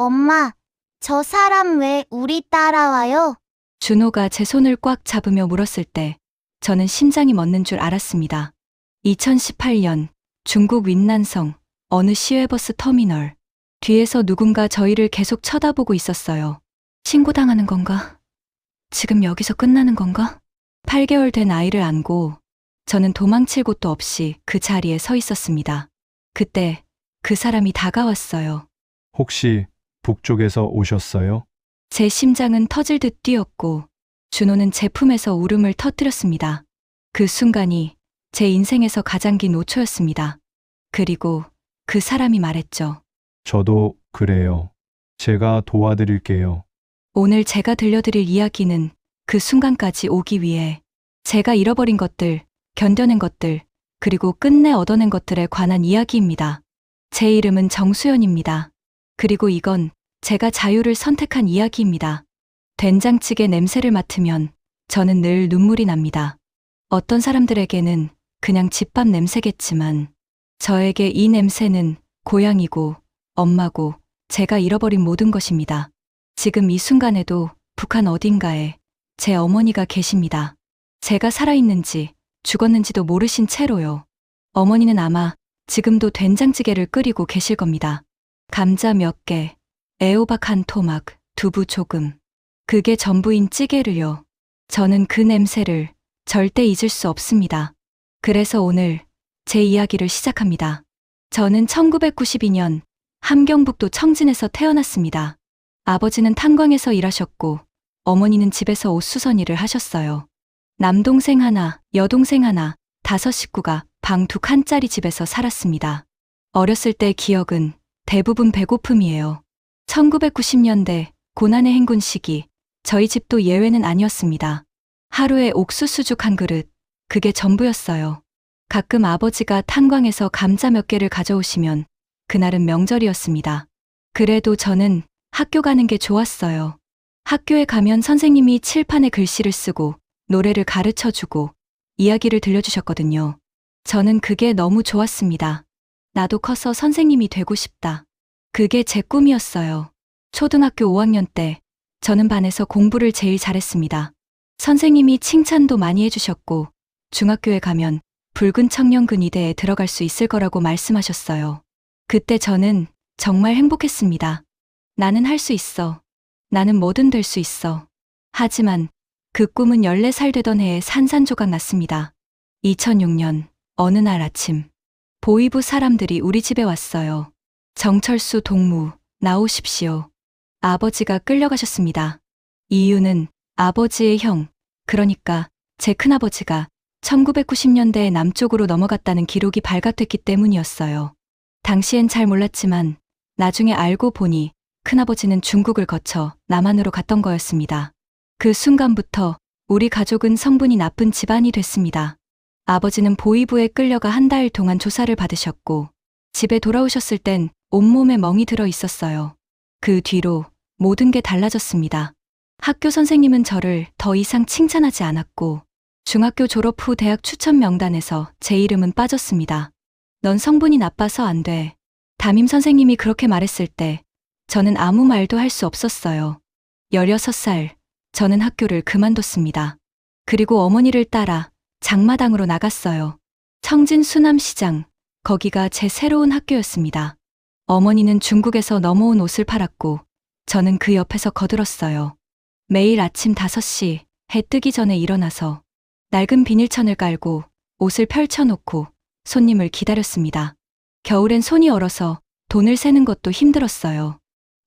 엄마, 저 사람 왜 우리 따라와요? 준호가 제 손을 꽉 잡으며 물었을 때 저는 심장이 멎는 줄 알았습니다. 2018년 중국 윈난성 어느 시외버스 터미널. 뒤에서 누군가 저희를 계속 쳐다보고 있었어요. 신고당하는 건가? 지금 여기서 끝나는 건가? 8개월 된 아이를 안고 저는 도망칠 곳도 없이 그 자리에 서 있었습니다. 그때 그 사람이 다가왔어요. 혹시 북쪽에서 오셨어요? 제 심장은 터질 듯 뛰었고 준호는 제 품에서 울음을 터뜨렸습니다. 그 순간이 제 인생에서 가장 긴 5초였습니다. 그리고 그 사람이 말했죠. 저도 그래요. 제가 도와드릴게요. 오늘 제가 들려드릴 이야기는 그 순간까지 오기 위해 제가 잃어버린 것들, 견뎌낸 것들, 그리고 끝내 얻어낸 것들에 관한 이야기입니다. 제 이름은 정수연입니다. 그리고 이건 제가 자유를 선택한 이야기입니다. 된장찌개 냄새를 맡으면 저는 늘 눈물이 납니다. 어떤 사람들에게는 그냥 집밥 냄새겠지만 저에게 이 냄새는 고향이고 엄마고 제가 잃어버린 모든 것입니다. 지금 이 순간에도 북한 어딘가에 제 어머니가 계십니다. 제가 살아있는지 죽었는지도 모르신 채로요. 어머니는 아마 지금도 된장찌개를 끓이고 계실 겁니다. 감자 몇 개, 애호박 한 토막, 두부 조금. 그게 전부인 찌개를요. 저는 그 냄새를 절대 잊을 수 없습니다. 그래서 오늘 제 이야기를 시작합니다. 저는 1992년 함경북도 청진에서 태어났습니다. 아버지는 탄광에서 일하셨고 어머니는 집에서 옷수선 일을 하셨어요. 남동생 하나, 여동생 하나, 5 식구가 방 2칸짜리 집에서 살았습니다. 어렸을 때 기억은 대부분 배고픔이에요. 1990년대 고난의 행군 시기, 저희 집도 예외는 아니었습니다. 하루에 옥수수죽 한 그릇, 그게 전부였어요. 가끔 아버지가 탄광에서 감자 몇 개를 가져오시면 그날은 명절이었습니다. 그래도 저는 학교 가는 게 좋았어요. 학교에 가면 선생님이 칠판에 글씨를 쓰고 노래를 가르쳐주고 이야기를 들려주셨거든요. 저는 그게 너무 좋았습니다. 나도 커서 선생님이 되고 싶다. 그게 제 꿈이었어요. 초등학교 5학년 때 저는 반에서 공부를 제일 잘했습니다. 선생님이 칭찬도 많이 해주셨고 중학교에 가면 붉은 청년근위대에 들어갈 수 있을 거라고 말씀하셨어요. 그때 저는 정말 행복했습니다. 나는 할 수 있어. 나는 뭐든 될 수 있어. 하지만 그 꿈은 14살 되던 해에 산산조각 났습니다. 2006년 어느 날 아침 보위부 사람들이 우리 집에 왔어요. 정철수 동무, 나오십시오. 아버지가 끌려가셨습니다. 이유는 아버지의 형, 그러니까 제 큰아버지가 1990년대에 남쪽으로 넘어갔다는 기록이 발각됐기 때문이었어요. 당시엔 잘 몰랐지만 나중에 알고 보니 큰아버지는 중국을 거쳐 남한으로 갔던 거였습니다. 그 순간부터 우리 가족은 성분이 나쁜 집안이 됐습니다. 아버지는 보위부에 끌려가 한 달 동안 조사를 받으셨고 집에 돌아오셨을 땐 온몸에 멍이 들어 있었어요. 그 뒤로 모든 게 달라졌습니다. 학교 선생님은 저를 더 이상 칭찬하지 않았고 중학교 졸업 후 대학 추천 명단에서 제 이름은 빠졌습니다. 넌 성분이 나빠서 안 돼. 담임 선생님이 그렇게 말했을 때 저는 아무 말도 할 수 없었어요. 16살, 저는 학교를 그만뒀습니다. 그리고 어머니를 따라 장마당으로 나갔어요. 청진 수남시장, 거기가 제 새로운 학교였습니다. 어머니는 중국에서 넘어온 옷을 팔았고 저는 그 옆에서 거들었어요. 매일 아침 5시 해 뜨기 전에 일어나서 낡은 비닐천을 깔고 옷을 펼쳐놓고 손님을 기다렸습니다. 겨울엔 손이 얼어서 돈을 세는 것도 힘들었어요.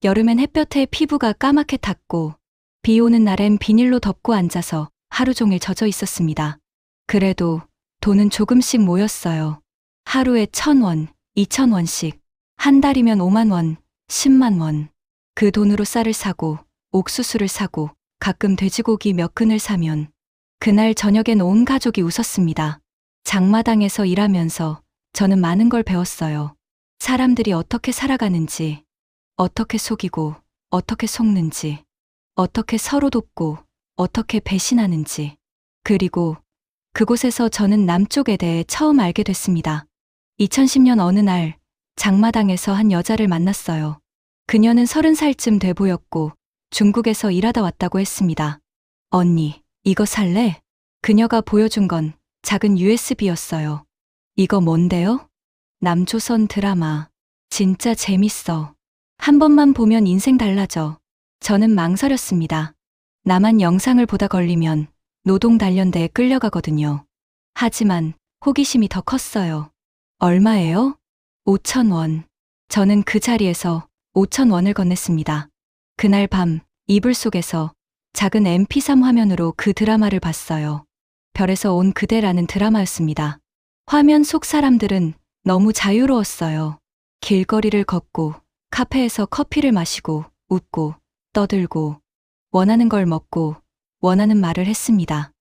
여름엔 햇볕에 피부가 까맣게 탔고 비 오는 날엔 비닐로 덮고 앉아서 하루 종일 젖어 있었습니다. 그래도 돈은 조금씩 모였어요. 하루에 1,000원, 2,000원씩, 한 달이면 5만 원, 10만 원. 그 돈으로 쌀을 사고 옥수수를 사고 가끔 돼지고기 몇 근을 사면 그날 저녁엔 온 가족이 웃었습니다. 장마당에서 일하면서 저는 많은 걸 배웠어요. 사람들이 어떻게 살아가는지, 어떻게 속이고 어떻게 속는지, 어떻게 서로 돕고 어떻게 배신하는지. 그리고 그곳에서 저는 남쪽에 대해 처음 알게 됐습니다. 2010년 어느 날 장마당에서 한 여자를 만났어요. 그녀는 30살쯤 돼 보였고 중국에서 일하다 왔다고 했습니다. 언니, 이거 살래? 그녀가 보여준 건 작은 USB였어요. 이거 뭔데요? 남조선 드라마. 진짜 재밌어. 한 번만 보면 인생 달라져. 저는 망설였습니다. 나만 영상을 보다 걸리면 노동 단련대에 끌려가거든요. 하지만 호기심이 더 컸어요. 얼마예요? 5,000원. 저는 그 자리에서 5,000원을 건넸습니다. 그날 밤 이불 속에서 작은 MP3 화면으로 그 드라마를 봤어요. 별에서 온 그대라는 드라마였습니다. 화면 속 사람들은 너무 자유로웠어요. 길거리를 걷고 카페에서 커피를 마시고 웃고 떠들고 원하는 걸 먹고 원하는 말을 했습니다.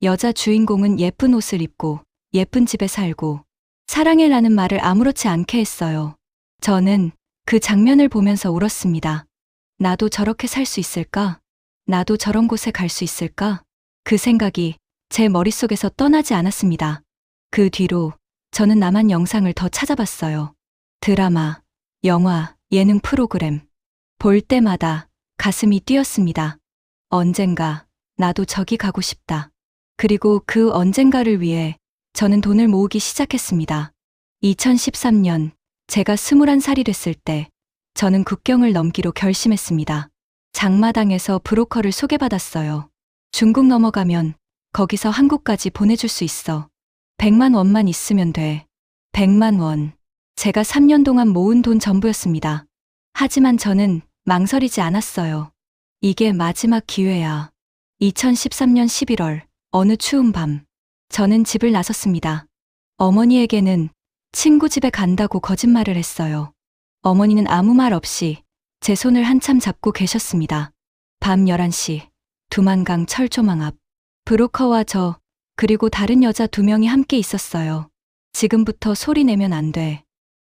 여자 주인공은 예쁜 옷을 입고 예쁜 집에 살고 사랑해라는 말을 아무렇지 않게 했어요. 저는 그 장면을 보면서 울었습니다. 나도 저렇게 살 수 있을까? 나도 저런 곳에 갈 수 있을까? 그 생각이 제 머릿속에서 떠나지 않았습니다. 그 뒤로 저는 남한 영상을 더 찾아봤어요. 드라마, 영화, 예능 프로그램. 볼 때마다 가슴이 뛰었습니다. 언젠가 나도 저기 가고 싶다. 그리고 그 언젠가를 위해 저는 돈을 모으기 시작했습니다. 2013년 제가 21살이 됐을 때 저는 국경을 넘기로 결심했습니다. 장마당에서 브로커를 소개받았어요. 중국 넘어가면 거기서 한국까지 보내줄 수 있어. 100만 원만 있으면 돼. 100만 원. 제가 3년 동안 모은 돈 전부였습니다. 하지만 저는 망설이지 않았어요. 이게 마지막 기회야. 2013년 11월 어느 추운 밤 저는 집을 나섰습니다. 어머니에게는 친구 집에 간다고 거짓말을 했어요. 어머니는 아무 말 없이 제 손을 한참 잡고 계셨습니다. 밤 11시 두만강 철조망 앞 브로커와 저 그리고 다른 여자 2명이 함께 있었어요. 지금부터 소리 내면 안 돼.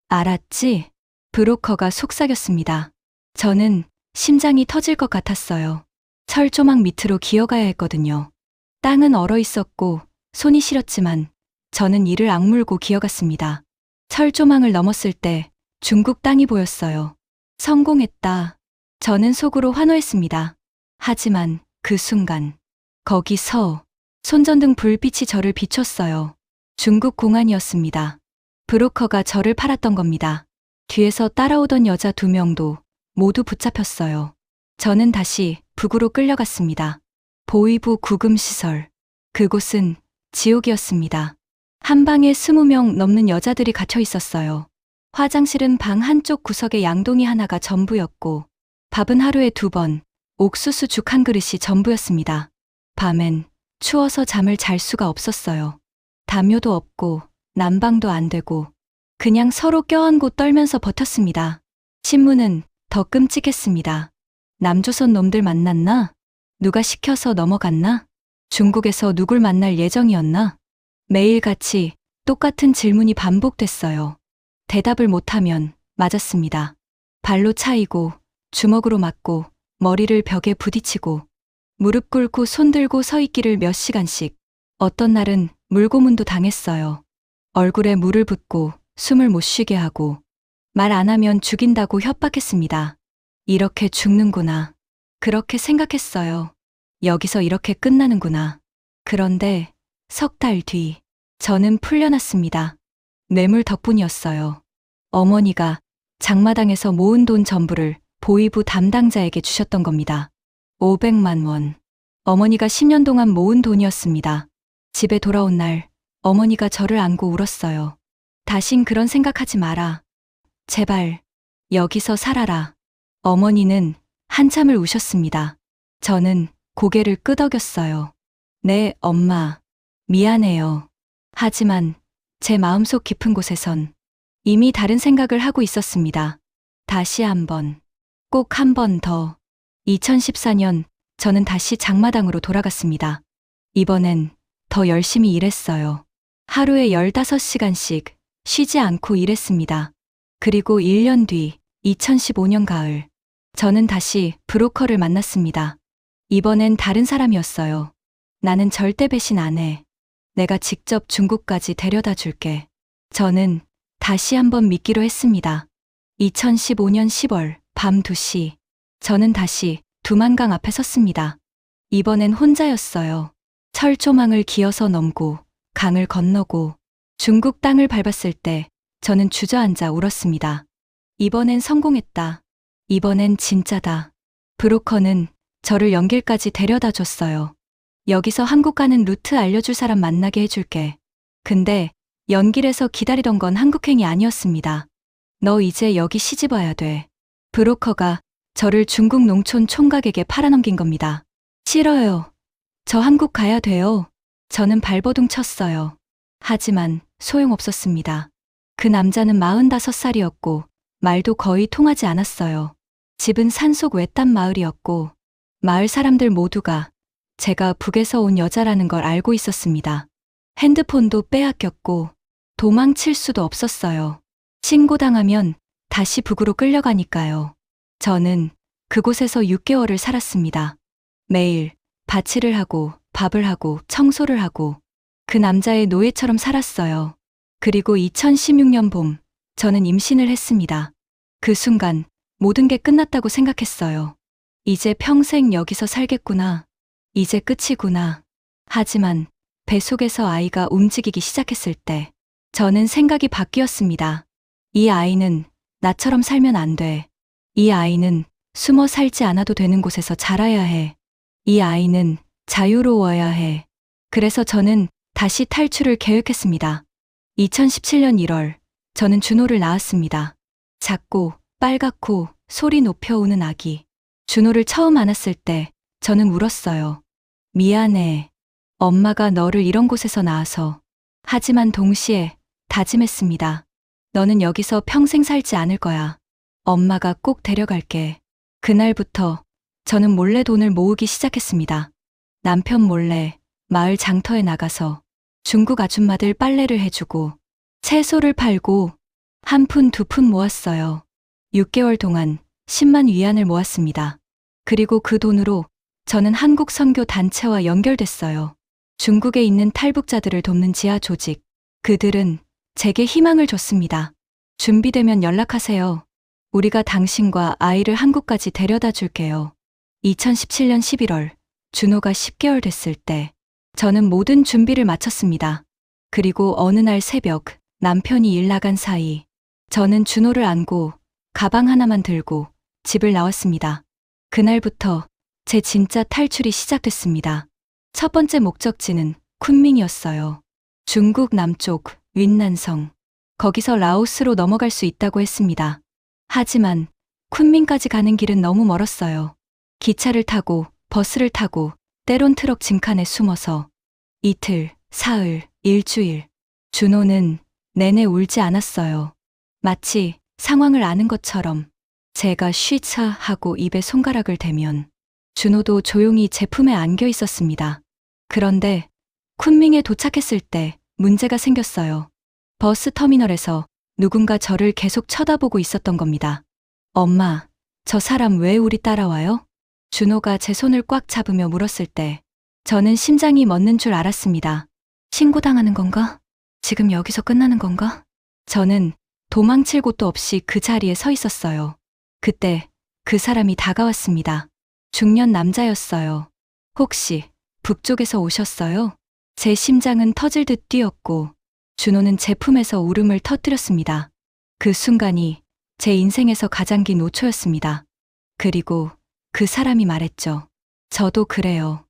알았지? 브로커가 속삭였습니다. 저는 심장이 터질 것 같았어요. 철조망 밑으로 기어가야 했거든요. 땅은 얼어 있었고 손이 시렸지만 저는 이를 악물고 기어갔습니다. 철조망을 넘었을 때 중국 땅이 보였어요. 성공했다. 저는 속으로 환호했습니다. 하지만 그 순간 거기서 손전등 불빛이 저를 비췄어요. 중국 공안이었습니다. 브로커가 저를 팔았던 겁니다. 뒤에서 따라오던 여자 2명도 모두 붙잡혔어요. 저는 다시 북으로 끌려갔습니다. 보위부 구금시설. 그곳은 지옥이었습니다. 한 방에 20명 넘는 여자들이 갇혀 있었어요. 화장실은 방 한쪽 구석에 양동이 하나가 전부였고 밥은 하루에 2번, 옥수수 죽 1그릇이 전부였습니다. 밤엔 추워서 잠을 잘 수가 없었어요. 담요도 없고 난방도 안 되고 그냥 서로 껴안고 떨면서 버텼습니다. 신문은 더 끔찍했습니다. 남조선 놈들 만났나? 누가 시켜서 넘어갔나? 중국에서 누굴 만날 예정이었나? 매일같이 똑같은 질문이 반복됐어요. 대답을 못하면 맞았습니다. 발로 차이고 주먹으로 맞고 머리를 벽에 부딪히고 무릎 꿇고 손 들고 서 있기를 몇 시간씩. 어떤 날은 물고문도 당했어요. 얼굴에 물을 붓고 숨을 못 쉬게 하고 말 안 하면 죽인다고 협박했습니다. 이렇게 죽는구나. 그렇게 생각했어요. 여기서 이렇게 끝나는구나. 그런데 석 달 뒤 저는 풀려났습니다. 뇌물 덕분이었어요. 어머니가 장마당에서 모은 돈 전부를 보위부 담당자에게 주셨던 겁니다. 500만 원. 어머니가 10년 동안 모은 돈이었습니다. 집에 돌아온 날 어머니가 저를 안고 울었어요. 다신 그런 생각하지 마라. 제발 여기서 살아라. 어머니는 한참을 우셨습니다. 저는 고개를 끄덕였어요. 네, 엄마. 미안해요. 하지만 제 마음속 깊은 곳에선 이미 다른 생각을 하고 있었습니다. 다시 한번, 꼭 한 번 더. 2014년 저는 다시 장마당으로 돌아갔습니다. 이번엔 더 열심히 일했어요. 하루에 15시간씩 쉬지 않고 일했습니다. 그리고 1년 뒤 2015년 가을 저는 다시 브로커를 만났습니다. 이번엔 다른 사람이었어요. 나는 절대 배신 안 해. 내가 직접 중국까지 데려다 줄게. 저는 다시 한번 믿기로 했습니다. 2015년 10월 밤 2시. 저는 다시 두만강 앞에 섰습니다. 이번엔 혼자였어요. 철조망을 기어서 넘고 강을 건너고 중국 땅을 밟았을 때 저는 주저앉아 울었습니다. 이번엔 성공했다. 이번엔 진짜다. 브로커는 저를 연길까지 데려다 줬어요. 여기서 한국 가는 루트 알려줄 사람 만나게 해줄게. 근데 연길에서 기다리던 건 한국행이 아니었습니다. 너 이제 여기 시집 와야 돼. 브로커가 저를 중국 농촌 총각에게 팔아넘긴 겁니다. 싫어요. 저 한국 가야 돼요. 저는 발버둥 쳤어요. 하지만 소용없었습니다. 그 남자는 45살이었고 말도 거의 통하지 않았어요. 집은 산속 외딴 마을이었고 마을 사람들 모두가 제가 북에서 온 여자라는 걸 알고 있었습니다. 핸드폰도 빼앗겼고 도망칠 수도 없었어요. 신고당하면 다시 북으로 끌려가니까요. 저는 그곳에서 6개월을 살았습니다. 매일 밭일을 하고 밥을 하고 청소를 하고 그 남자의 노예처럼 살았어요. 그리고 2016년 봄, 저는 임신을 했습니다. 그 순간 모든 게 끝났다고 생각했어요. 이제 평생 여기서 살겠구나. 이제 끝이구나. 하지만 배 속에서 아이가 움직이기 시작했을 때 저는 생각이 바뀌었습니다. 이 아이는 나처럼 살면 안 돼. 이 아이는 숨어 살지 않아도 되는 곳에서 자라야 해. 이 아이는 자유로워야 해. 그래서 저는 다시 탈출을 계획했습니다. 2017년 1월, 저는 준호를 낳았습니다. 작고 빨갛고 소리 높여 우는 아기. 준호를 처음 안았을 때 저는 울었어요. 미안해. 엄마가 너를 이런 곳에서 낳아서. 하지만 동시에 다짐했습니다. 너는 여기서 평생 살지 않을 거야. 엄마가 꼭 데려갈게. 그날부터 저는 몰래 돈을 모으기 시작했습니다. 남편 몰래 마을 장터에 나가서 중국 아줌마들 빨래를 해주고 채소를 팔고 한 푼 두 푼 모았어요. 6개월 동안 10만 위안을 모았습니다. 그리고 그 돈으로 저는 한국 선교 단체와 연결됐어요. 중국에 있는 탈북자들을 돕는 지하 조직. 그들은 제게 희망을 줬습니다. 준비되면 연락하세요. 우리가 당신과 아이를 한국까지 데려다 줄게요. 2017년 11월, 준호가 10개월 됐을 때 저는 모든 준비를 마쳤습니다. 그리고 어느 날 새벽 남편이 일 나간 사이 저는 준호를 안고 가방 하나만 들고 집을 나왔습니다. 그날부터 제 진짜 탈출이 시작됐습니다. 첫 번째 목적지는 쿤밍이었어요. 중국 남쪽 윈난성. 거기서 라오스로 넘어갈 수 있다고 했습니다. 하지만 쿤밍까지 가는 길은 너무 멀었어요. 기차를 타고 버스를 타고 때론 트럭 짐칸에 숨어서 이틀, 사흘, 일주일. 준호는 내내 울지 않았어요. 마치 상황을 아는 것처럼 제가 쉬차 하고 입에 손가락을 대면 준호도 조용히 제 품에 안겨 있었습니다. 그런데 쿤밍에 도착했을 때 문제가 생겼어요. 버스 터미널에서 누군가 저를 계속 쳐다보고 있었던 겁니다. 엄마, 저 사람 왜 우리 따라와요? 준호가 제 손을 꽉 잡으며 물었을 때 저는 심장이 멎는 줄 알았습니다. 신고당하는 건가? 지금 여기서 끝나는 건가? 저는 도망칠 곳도 없이 그 자리에 서 있었어요. 그때 그 사람이 다가왔습니다. 중년 남자였어요. 혹시 북쪽에서 오셨어요? 제 심장은 터질 듯 뛰었고 준호는 제 품에서 울음을 터뜨렸습니다. 그 순간이 제 인생에서 가장 긴 5초였습니다. 그리고 그 사람이 말했죠. 저도 그래요.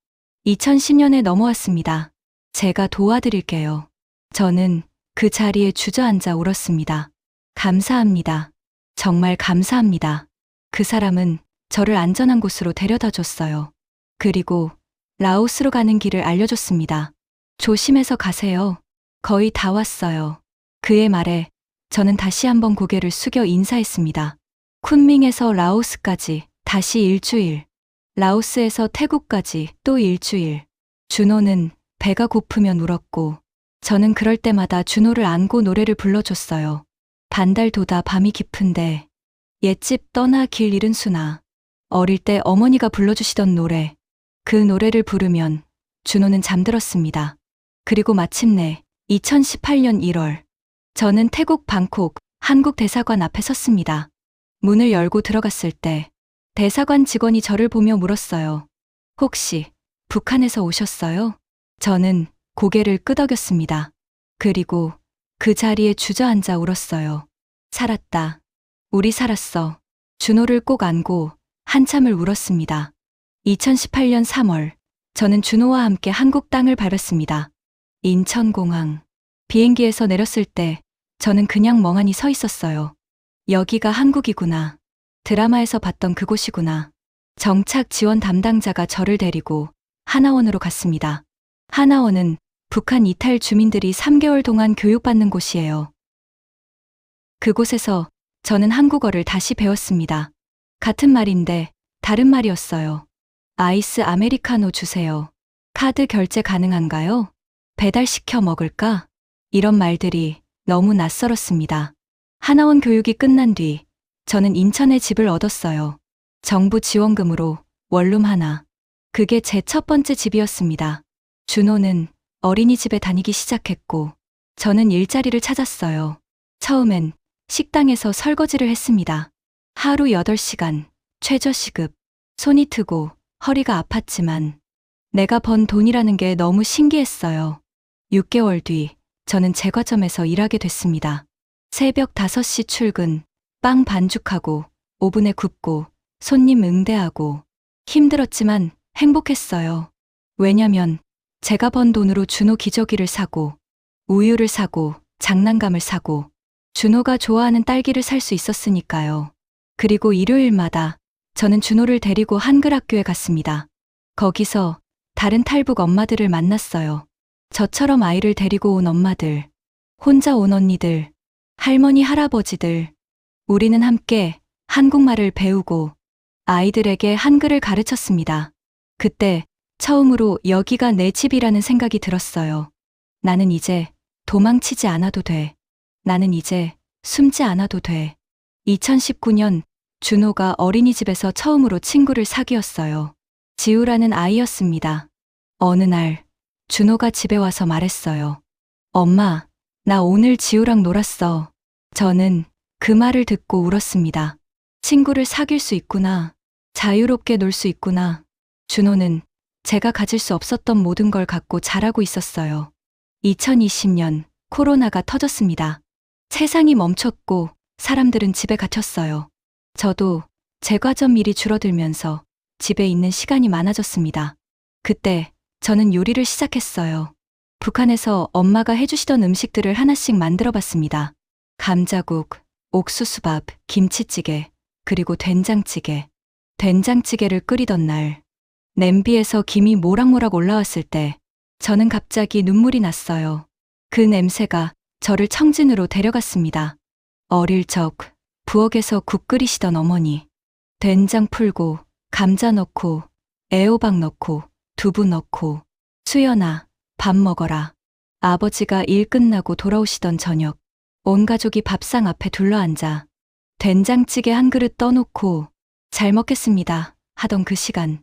2010년에 넘어왔습니다. 제가 도와드릴게요. 저는 그 자리에 주저앉아 울었습니다. 감사합니다. 정말 감사합니다. 그 사람은 저를 안전한 곳으로 데려다 줬어요. 그리고 라오스로 가는 길을 알려줬습니다. 조심해서 가세요. 거의 다 왔어요. 그의 말에 저는 다시 한번 고개를 숙여 인사했습니다. 쿤밍에서 라오스까지 다시 일주일. 라오스에서 태국까지 또 일주일. 준호는 배가 고프면 울었고 저는 그럴 때마다 준호를 안고 노래를 불러줬어요. 반달 도다 밤이 깊은데 옛집 떠나 길 잃은 수나. 어릴 때 어머니가 불러주시던 노래. 그 노래를 부르면 준호는 잠들었습니다. 그리고 마침내 2018년 1월 저는 태국 방콕 한국 대사관 앞에 섰습니다. 문을 열고 들어갔을 때 대사관 직원이 저를 보며 물었어요. 혹시 북한에서 오셨어요? 저는 고개를 끄덕였습니다. 그리고 그 자리에 주저앉아 울었어요. 살았다. 우리 살았어. 준호를 꼭 안고 한참을 울었습니다. 2018년 3월, 저는 준호와 함께 한국 땅을 밟았습니다. 인천공항. 비행기에서 내렸을 때 저는 그냥 멍하니 서 있었어요. 여기가 한국이구나. 드라마에서 봤던 그곳이구나. 정착 지원 담당자가 저를 데리고 하나원으로 갔습니다. 하나원은 북한 이탈 주민들이 3개월 동안 교육받는 곳이에요. 그곳에서 저는 한국어를 다시 배웠습니다. 같은 말인데 다른 말이었어요. 아이스 아메리카노 주세요. 카드 결제 가능한가요? 배달시켜 먹을까? 이런 말들이 너무 낯설었습니다. 하나원 교육이 끝난 뒤 저는 인천에 집을 얻었어요. 정부 지원금으로 원룸 하나. 그게 제 첫 번째 집이었습니다. 준호는 어린이집에 다니기 시작했고 저는 일자리를 찾았어요. 처음엔 식당에서 설거지를 했습니다. 하루 8시간, 최저시급. 손이 트고 허리가 아팠지만 내가 번 돈이라는 게 너무 신기했어요. 6개월 뒤 저는 제과점에서 일하게 됐습니다. 새벽 5시 출근, 빵 반죽하고 오븐에 굽고 손님 응대하고 힘들었지만 행복했어요. 왜냐면 제가 번 돈으로 준호 기저귀를 사고 우유를 사고 장난감을 사고 준호가 좋아하는 딸기를 살 수 있었으니까요. 그리고 일요일마다 저는 준호를 데리고 한글 학교에 갔습니다. 거기서 다른 탈북 엄마들을 만났어요. 저처럼 아이를 데리고 온 엄마들, 혼자 온 언니들, 할머니, 할아버지들. 우리는 함께 한국말을 배우고 아이들에게 한글을 가르쳤습니다. 그때 처음으로 여기가 내 집이라는 생각이 들었어요. 나는 이제 도망치지 않아도 돼. 나는 이제 숨지 않아도 돼. 2019년 준호가 어린이집에서 처음으로 친구를 사귀었어요. 지우라는 아이였습니다. 어느 날 준호가 집에 와서 말했어요. 엄마, 나 오늘 지우랑 놀았어. 저는 그 말을 듣고 울었습니다. 친구를 사귈 수 있구나. 자유롭게 놀 수 있구나. 준호는 제가 가질 수 없었던 모든 걸 갖고 자라고 있었어요. 2020년 코로나가 터졌습니다. 세상이 멈췄고 사람들은 집에 갇혔어요. 저도 제과점 일이 줄어들면서 집에 있는 시간이 많아졌습니다. 그때 저는 요리를 시작했어요. 북한에서 엄마가 해주시던 음식들을 하나씩 만들어 봤습니다. 감자국, 옥수수밥, 김치찌개, 그리고 된장찌개. 된장찌개를 끓이던 날, 냄비에서 김이 모락모락 올라왔을 때 저는 갑자기 눈물이 났어요. 그 냄새가 저를 청진으로 데려갔습니다. 어릴 적 부엌에서 국 끓이시던 어머니, 된장 풀고 감자 넣고 애호박 넣고 두부 넣고 수연아 밥 먹어라. 아버지가 일 끝나고 돌아오시던 저녁, 온 가족이 밥상 앞에 둘러앉아 된장찌개 한 그릇 떠놓고 잘 먹겠습니다 하던 그 시간,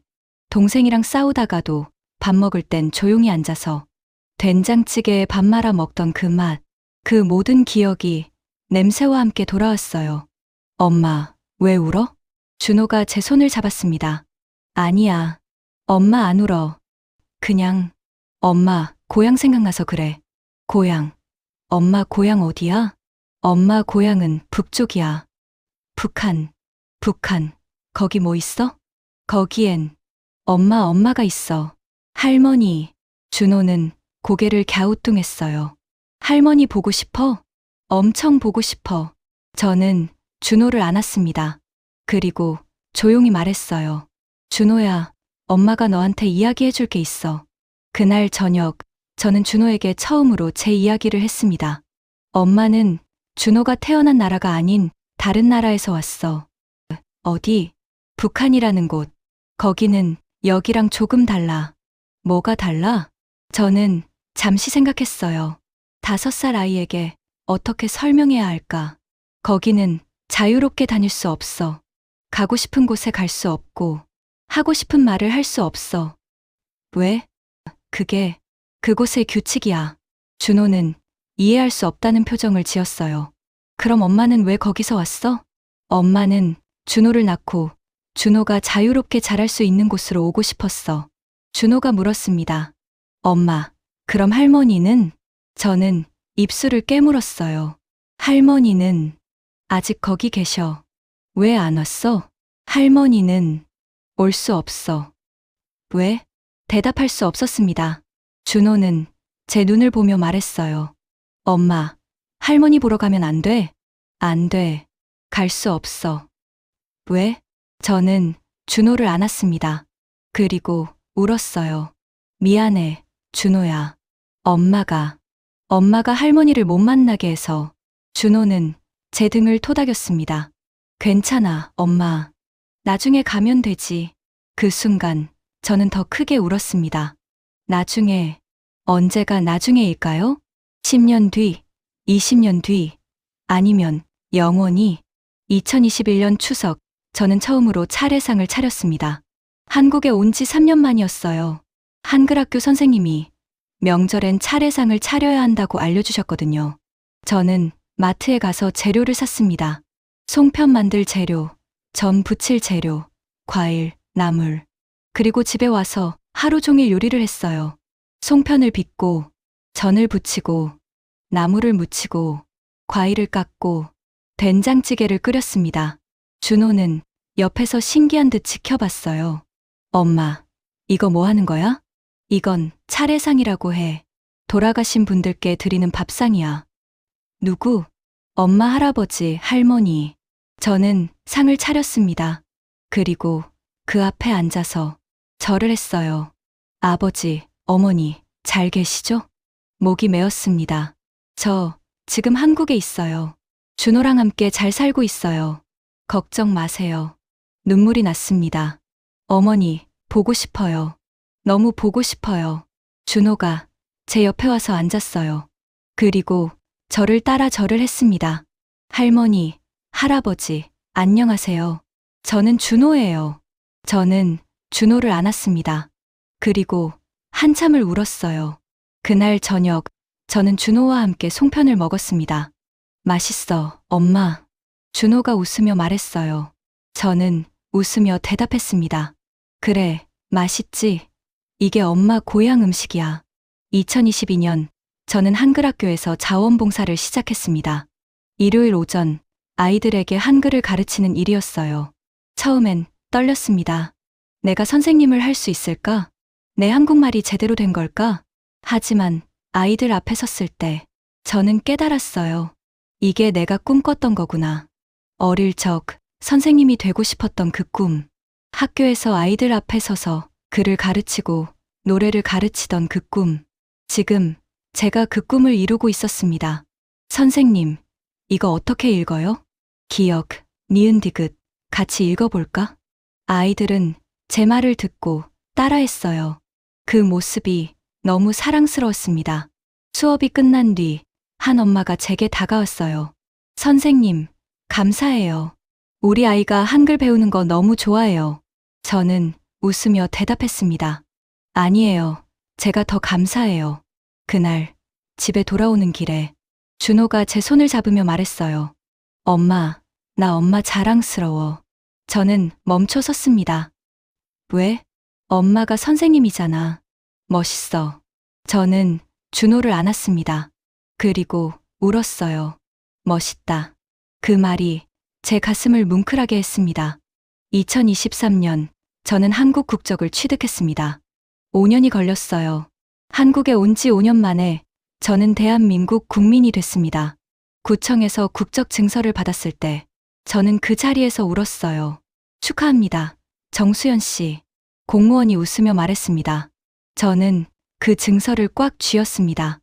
동생이랑 싸우다가도 밥 먹을 땐 조용히 앉아서 된장찌개에 밥 말아 먹던 그 맛, 그 모든 기억이 냄새와 함께 돌아왔어요. 엄마, 왜 울어? 준호가 제 손을 잡았습니다. 아니야. 엄마 안 울어. 그냥 엄마 고향 생각나서 그래. 고향. 엄마 고향 어디야? 엄마 고향은 북쪽이야. 북한. 북한. 거기 뭐 있어? 거기엔 엄마가 있어. 할머니. 준호는 고개를 갸우뚱했어요. 할머니 보고 싶어? 엄청 보고 싶어. 저는 준호를 안았습니다. 그리고 조용히 말했어요. 준호야, 엄마가 너한테 이야기해 줄 게 있어. 그날 저녁, 저는 준호에게 처음으로 제 이야기를 했습니다. 엄마는 준호가 태어난 나라가 아닌 다른 나라에서 왔어. 어디? 북한이라는 곳. 거기는 여기랑 조금 달라. 뭐가 달라? 저는 잠시 생각했어요. 5살 아이에게 어떻게 설명해야 할까? 거기는 자유롭게 다닐 수 없어. 가고 싶은 곳에 갈 수 없고, 하고 싶은 말을 할 수 없어. 왜? 그게 그곳의 규칙이야. 준호는 이해할 수 없다는 표정을 지었어요. 그럼 엄마는 왜 거기서 왔어? 엄마는 준호를 낳고 준호가 자유롭게 자랄 수 있는 곳으로 오고 싶었어. 준호가 물었습니다. 엄마, 그럼 할머니는? 저는 입술을 깨물었어요. 할머니는 아직 거기 계셔. 왜 안 왔어? 할머니는 올 수 없어. 왜? 대답할 수 없었습니다. 준호는 제 눈을 보며 말했어요. 엄마, 할머니 보러 가면 안 돼? 안 돼. 갈 수 없어. 왜? 저는 준호를 안았습니다. 그리고 울었어요. 미안해, 준호야. 엄마가 할머니를 못 만나게 해서. 준호는 제 등을 토닥였습니다. 괜찮아, 엄마. 나중에 가면 되지. 그 순간 저는 더 크게 울었습니다. 나중에, 언제가 나중에일까요? 10년 뒤, 20년 뒤, 아니면 영원히. 2021년 추석, 저는 처음으로 차례상을 차렸습니다. 한국에 온 지 3년 만이었어요. 한글학교 선생님이 명절엔 차례상을 차려야 한다고 알려주셨거든요. 저는 마트에 가서 재료를 샀습니다. 송편 만들 재료, 전 부칠 재료, 과일, 나물. 그리고 집에 와서 하루 종일 요리를 했어요. 송편을 빚고, 전을 부치고, 나물을 무치고, 과일을 깎고, 된장찌개를 끓였습니다. 준호는 옆에서 신기한 듯 지켜봤어요. 엄마, 이거 뭐 하는 거야? 이건 차례상이라고 해. 돌아가신 분들께 드리는 밥상이야. 누구? 엄마, 할아버지, 할머니. 저는 상을 차렸습니다. 그리고 그 앞에 앉아서 절을 했어요. 아버지, 어머니, 잘 계시죠? 목이 메었습니다. 저 지금 한국에 있어요. 준호랑 함께 잘 살고 있어요. 걱정 마세요. 눈물이 났습니다. 어머니, 보고 싶어요. 너무 보고 싶어요. 준호가 제 옆에 와서 앉았어요. 그리고 저를 따라 절을 했습니다. 할머니, 할아버지, 안녕하세요. 저는 준호예요. 저는 준호를 안았습니다. 그리고 한참을 울었어요. 그날 저녁, 저는 준호와 함께 송편을 먹었습니다. 맛있어, 엄마. 준호가 웃으며 말했어요. 저는 웃으며 대답했습니다. 그래, 맛있지. 이게 엄마 고향 음식이야. 2022년, 저는 한글학교에서 자원봉사를 시작했습니다. 일요일 오전, 아이들에게 한글을 가르치는 일이었어요. 처음엔 떨렸습니다. 내가 선생님을 할 수 있을까? 내 한국말이 제대로 된 걸까? 하지만 아이들 앞에 섰을 때 저는 깨달았어요. 이게 내가 꿈꿨던 거구나. 어릴 적 선생님이 되고 싶었던 그 꿈. 학교에서 아이들 앞에 서서 글을 가르치고 노래를 가르치던 그 꿈. 지금 제가 그 꿈을 이루고 있었습니다. 선생님, 이거 어떻게 읽어요? 기억, 니은 디귿, 같이 읽어볼까? 아이들은 제 말을 듣고 따라했어요. 그 모습이 너무 사랑스러웠습니다. 수업이 끝난 뒤 한 엄마가 제게 다가왔어요. 선생님, 감사해요. 우리 아이가 한글 배우는 거 너무 좋아해요. 저는 웃으며 대답했습니다. 아니에요. 제가 더 감사해요. 그날 집에 돌아오는 길에 준호가 제 손을 잡으며 말했어요. 엄마, 나 엄마 자랑스러워. 저는 멈춰 섰습니다. 왜? 엄마가 선생님이잖아. 멋있어. 저는 준호를 안았습니다. 그리고 울었어요. 멋있다. 그 말이 제 가슴을 뭉클하게 했습니다. 2023년, 저는 한국 국적을 취득했습니다. 5년이 걸렸어요. 한국에 온 지 5년 만에 저는 대한민국 국민이 됐습니다. 구청에서 국적 증서를 받았을 때 저는 그 자리에서 울었어요. 축하합니다. 정수연 씨. 공무원이 웃으며 말했습니다. 저는 그 증서를 꽉 쥐었습니다.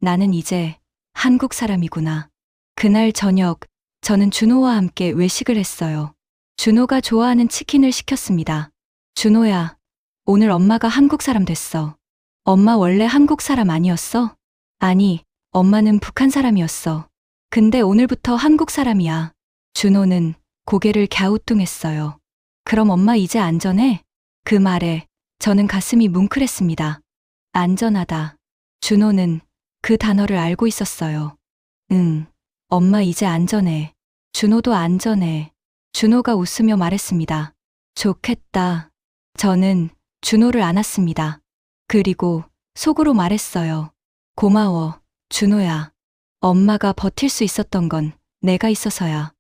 나는 이제 한국 사람이구나. 그날 저녁, 저는 준호와 함께 외식을 했어요. 준호가 좋아하는 치킨을 시켰습니다. 준호야, 오늘 엄마가 한국 사람 됐어. 엄마 원래 한국 사람 아니었어? 아니, 엄마는 북한 사람이었어. 근데 오늘부터 한국 사람이야. 준호는 고개를 갸우뚱했어요. 그럼 엄마 이제 안전해? 그 말에 저는 가슴이 뭉클했습니다. 안전하다. 준호는 그 단어를 알고 있었어요. 응, 엄마 이제 안전해. 준호도 안전해. 준호가 웃으며 말했습니다. 좋겠다. 저는 준호를 안았습니다. 그리고 속으로 말했어요. 고마워, 준호야. 엄마가 버틸 수 있었던 건 내가 있어서야.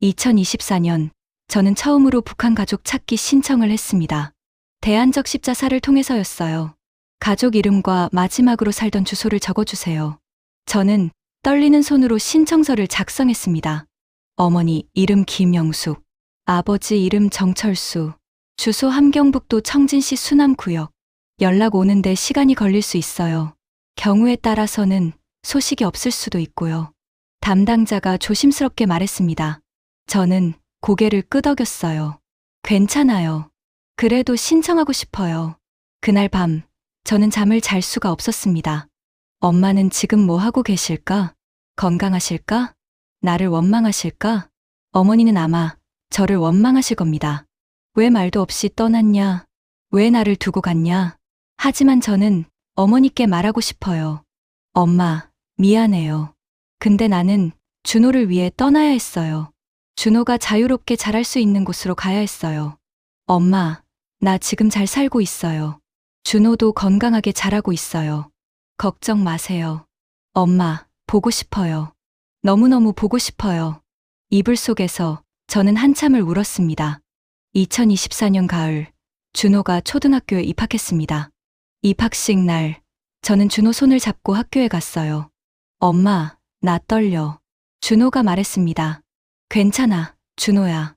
2024년, 저는 처음으로 북한 가족 찾기 신청을 했습니다. 대안적 십자사를 통해서였어요. 가족 이름과 마지막으로 살던 주소를 적어주세요. 저는 떨리는 손으로 신청서를 작성했습니다. 어머니 이름 김영숙, 아버지 이름 정철수, 주소 함경북도 청진시 수남구역. 연락 오는데 시간이 걸릴 수 있어요. 경우에 따라서는 소식이 없을 수도 있고요. 담당자가 조심스럽게 말했습니다. 저는 고개를 끄덕였어요. 괜찮아요. 그래도 신청하고 싶어요. 그날 밤, 저는 잠을 잘 수가 없었습니다. 엄마는 지금 뭐 하고 계실까? 건강하실까? 나를 원망하실까? 어머니는 아마 저를 원망하실 겁니다. 왜 말도 없이 떠났냐? 왜 나를 두고 갔냐? 하지만 저는 어머니께 말하고 싶어요. 엄마, 미안해요. 근데 나는 준호를 위해 떠나야 했어요. 준호가 자유롭게 자랄 수 있는 곳으로 가야 했어요. 엄마, 나 지금 잘 살고 있어요. 준호도 건강하게 자라고 있어요. 걱정 마세요. 엄마, 보고 싶어요. 너무너무 보고 싶어요. 이불 속에서 저는 한참을 울었습니다. 2024년 가을, 준호가 초등학교에 입학했습니다. 입학식 날, 저는 준호 손을 잡고 학교에 갔어요. 엄마, 나 떨려. 준호가 말했습니다. 괜찮아, 준호야.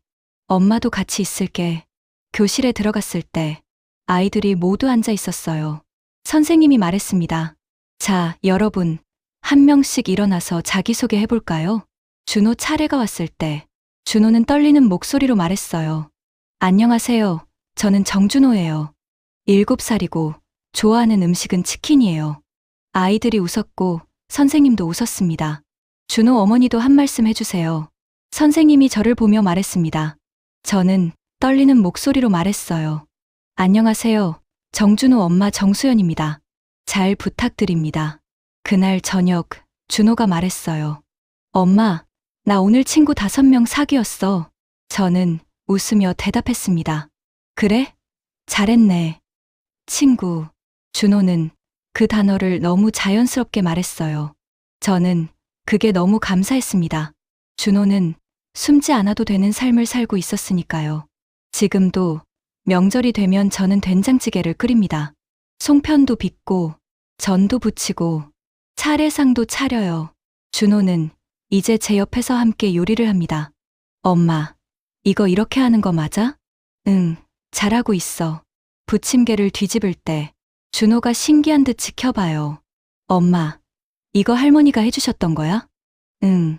엄마도 같이 있을게. 교실에 들어갔을 때 아이들이 모두 앉아 있었어요. 선생님이 말했습니다. 자, 여러분, 한 명씩 일어나서 자기소개 해볼까요? 준호 차례가 왔을 때 준호는 떨리는 목소리로 말했어요. 안녕하세요. 저는 정준호예요. 7살이고 좋아하는 음식은 치킨이에요. 아이들이 웃었고 선생님도 웃었습니다. 준호 어머니도 한 말씀 해주세요. 선생님이 저를 보며 말했습니다. 저는 떨리는 목소리로 말했어요. 안녕하세요. 정준호 엄마 정수연입니다. 잘 부탁드립니다. 그날 저녁 준호가 말했어요. 엄마, 나 오늘 친구 5명 사귀었어. 저는 웃으며 대답했습니다. 그래? 잘했네. 친구. 준호는 그 단어를 너무 자연스럽게 말했어요. 저는 그게 너무 감사했습니다. 준호는 숨지 않아도 되는 삶을 살고 있었으니까요. 지금도 명절이 되면 저는 된장찌개를 끓입니다. 송편도 빚고 전도 부치고 차례상도 차려요. 준호는 이제 제 옆에서 함께 요리를 합니다. 엄마, 이거 이렇게 하는 거 맞아? 응, 잘하고 있어. 부침개를 뒤집을 때 준호가 신기한 듯 지켜봐요. 엄마, 이거 할머니가 해주셨던 거야? 응,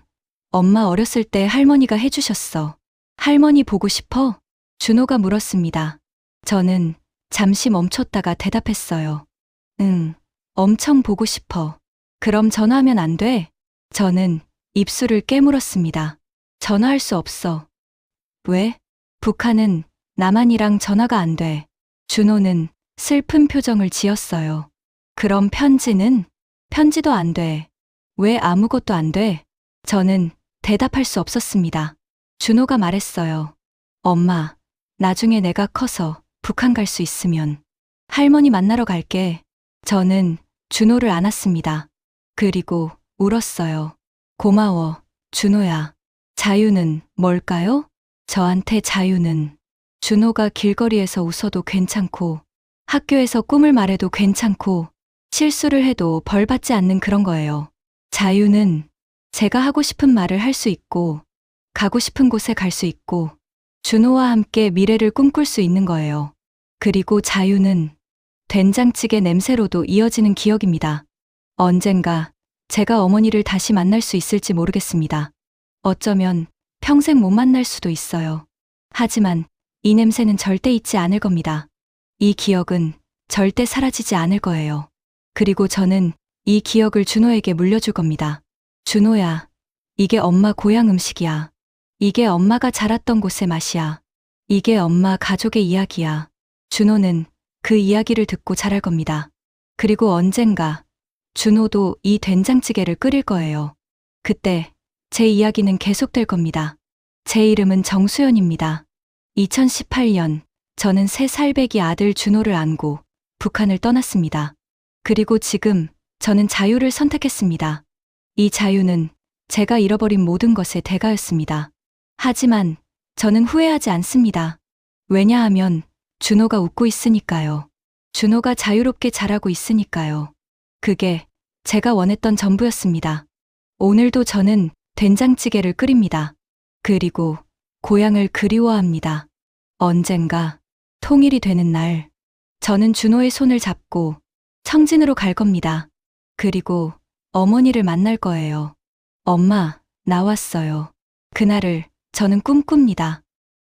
엄마 어렸을 때 할머니가 해주셨어. 할머니 보고 싶어? 준호가 물었습니다. 저는 잠시 멈췄다가 대답했어요. 응, 엄청 보고 싶어. 그럼 전화하면 안 돼? 저는 입술을 깨물었습니다. 전화할 수 없어. 왜? 북한은 남한이랑 전화가 안 돼. 준호는 슬픈 표정을 지었어요. 그럼 편지는? 편지도 안 돼. 왜 아무것도 안 돼? 저는 대답할 수 없었습니다. 준호가 말했어요. 엄마, 나중에 내가 커서 북한 갈 수 있으면 할머니 만나러 갈게. 저는 준호를 안았습니다. 그리고 울었어요. 고마워, 준호야. 자유는 뭘까요? 저한테 자유는 준호가 길거리에서 웃어도 괜찮고 학교에서 꿈을 말해도 괜찮고 실수를 해도 벌 받지 않는 그런 거예요. 자유는 제가 하고 싶은 말을 할 수 있고 가고 싶은 곳에 갈 수 있고 준호와 함께 미래를 꿈꿀 수 있는 거예요. 그리고 자유는 된장찌개 냄새로도 이어지는 기억입니다. 언젠가 제가 어머니를 다시 만날 수 있을지 모르겠습니다. 어쩌면 평생 못 만날 수도 있어요. 하지만 이 냄새는 절대 잊지 않을 겁니다. 이 기억은 절대 사라지지 않을 거예요. 그리고 저는 이 기억을 준호에게 물려줄 겁니다. 준호야, 이게 엄마 고향 음식이야. 이게 엄마가 자랐던 곳의 맛이야. 이게 엄마 가족의 이야기야. 준호는 그 이야기를 듣고 자랄 겁니다. 그리고 언젠가 준호도 이 된장찌개를 끓일 거예요. 그때 제 이야기는 계속될 겁니다. 제 이름은 정수연입니다. 2018년 저는 새 살배기 아들 준호를 안고 북한을 떠났습니다. 그리고 지금 저는 자유를 선택했습니다. 이 자유는 제가 잃어버린 모든 것의 대가였습니다. 하지만 저는 후회하지 않습니다. 왜냐하면 준호가 웃고 있으니까요. 준호가 자유롭게 자라고 있으니까요. 그게 제가 원했던 전부였습니다. 오늘도 저는 된장찌개를 끓입니다. 그리고 고향을 그리워합니다. 언젠가 통일이 되는 날, 저는 준호의 손을 잡고 청진으로 갈 겁니다. 그리고 어머니를 만날 거예요. 엄마, 나왔어요. 그날을 저는 꿈꿉니다.